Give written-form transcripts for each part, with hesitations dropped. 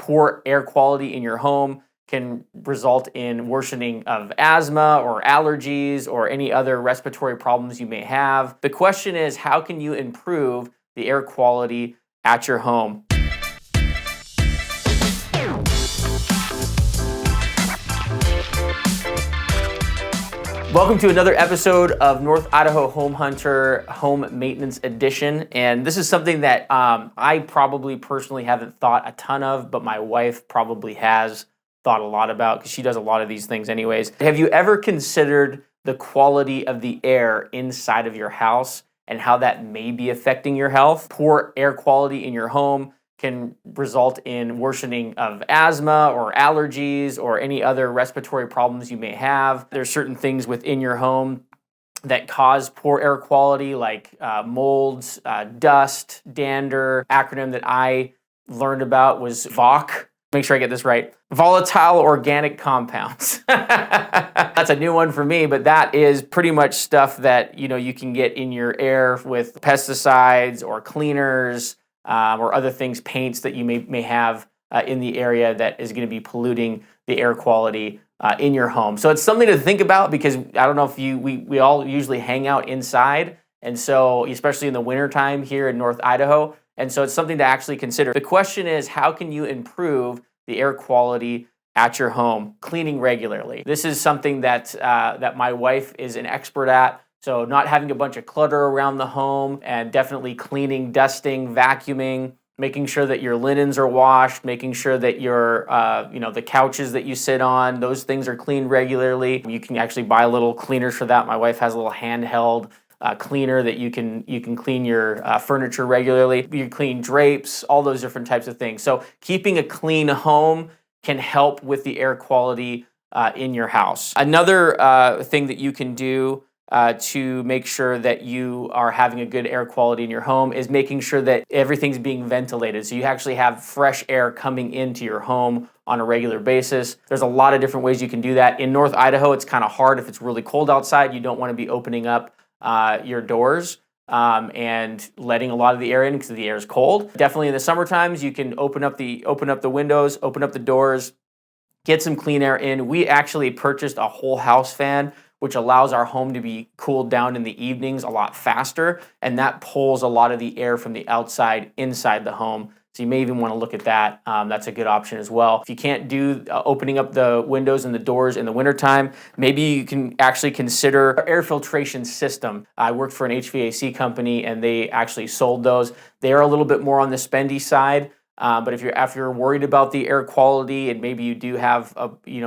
Poor air quality in your home can result in worsening of asthma or allergies or any other respiratory problems you may have. The question is, how can you improve the air quality at your home? Welcome to another episode of North Idaho Home Hunter Home Maintenance Edition. And this is something that I probably personally haven't thought a ton of, but my wife probably has thought a lot about because she does a lot of these things anyways. Have you ever considered the quality of the air inside of your house and how that may be affecting your health? Poor air quality in your home can result in worsening of asthma or allergies or any other respiratory problems you may have. There's certain things within your home that cause poor air quality, like molds, dust, dander. Acronym that I learned about was VOC. Make sure I get this right. Volatile organic compounds. That's a new one for me, but that is pretty much stuff that you can get in your air with pesticides or cleaners or other things, paints that you may have in the area that is going to be polluting the air quality in your home. So it's something to think about because I don't know if we all usually hang out inside, and so especially in the wintertime here in North Idaho. And so it's something to actually consider. The question is, how can you improve the air quality at your home? Cleaning regularly. This is something that my wife is an expert at. So not having a bunch of clutter around the home, and definitely cleaning, dusting, vacuuming, making sure that your linens are washed, making sure that your the couches that you sit on, those things are cleaned regularly. You can actually buy little cleaners for that. My wife has a little handheld cleaner that you can clean your furniture regularly. You clean drapes, all those different types of things. So keeping a clean home can help with the air quality in your house. Another thing that you can do to make sure that you are having a good air quality in your home is making sure that everything's being ventilated. So you actually have fresh air coming into your home on a regular basis. There's a lot of different ways you can do that. In North Idaho, it's kind of hard. If it's really cold outside, you don't want to be opening up your doors and letting a lot of the air in because the air is cold. Definitely in the summer times, you can open up the windows, open up the doors, get some clean air in. We actually purchased a whole house fan, which allows our home to be cooled down in the evenings a lot faster, and that pulls a lot of the air from the outside inside the home. So you may even want to look at that. That's a good option as well. If you can't do opening up the windows and the doors in the wintertime, maybe you can actually consider an air filtration system. I worked for an HVAC company and they actually sold those. They are a little bit more on the spendy side. But if you're worried about the air quality and maybe you do have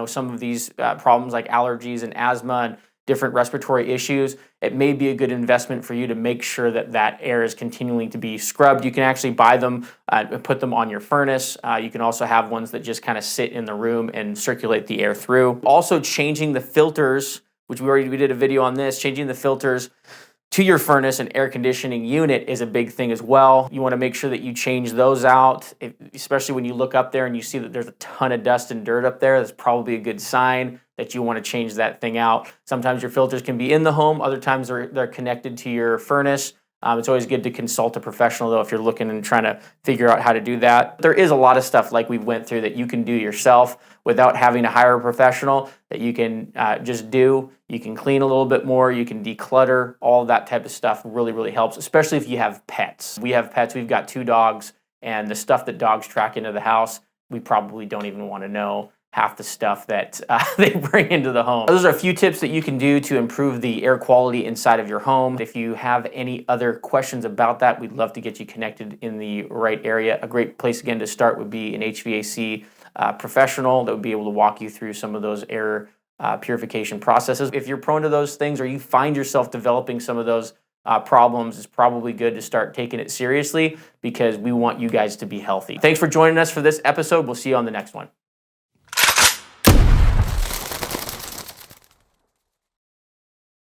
some of these problems like allergies and asthma and different respiratory issues, it may be a good investment for you to make sure that air is continuing to be scrubbed. You can actually buy them and put them on your furnace. You can also have ones that just kind of sit in the room and circulate the air through. Also changing the filters, which we did a video on this, changing the filters to your furnace and air conditioning unit is a big thing as well. You want to make sure that you change those out, especially when you look up there and you see that there's a ton of dust and dirt up there. That's probably a good sign that you want to change that thing out. Sometimes your filters can be in the home. Other times they're connected to your furnace. It's always good to consult a professional, though, if you're looking and trying to figure out how to do that. There is a lot of stuff like we went through that you can do yourself without having to hire a professional that you can just do. You can clean a little bit more. You can declutter. All of that type of stuff really, really helps, especially if you have pets. We have pets. We've got 2 dogs, and the stuff that dogs track into the house, we probably don't even want to know half the stuff that they bring into the home. Those are a few tips that you can do to improve the air quality inside of your home. If you have any other questions about that, we'd love to get you connected in the right area. A great place, again, to start would be an HVAC professional that would be able to walk you through some of those air purification processes. If you're prone to those things or you find yourself developing some of those problems, it's probably good to start taking it seriously because we want you guys to be healthy. Thanks for joining us for this episode. We'll see you on the next one.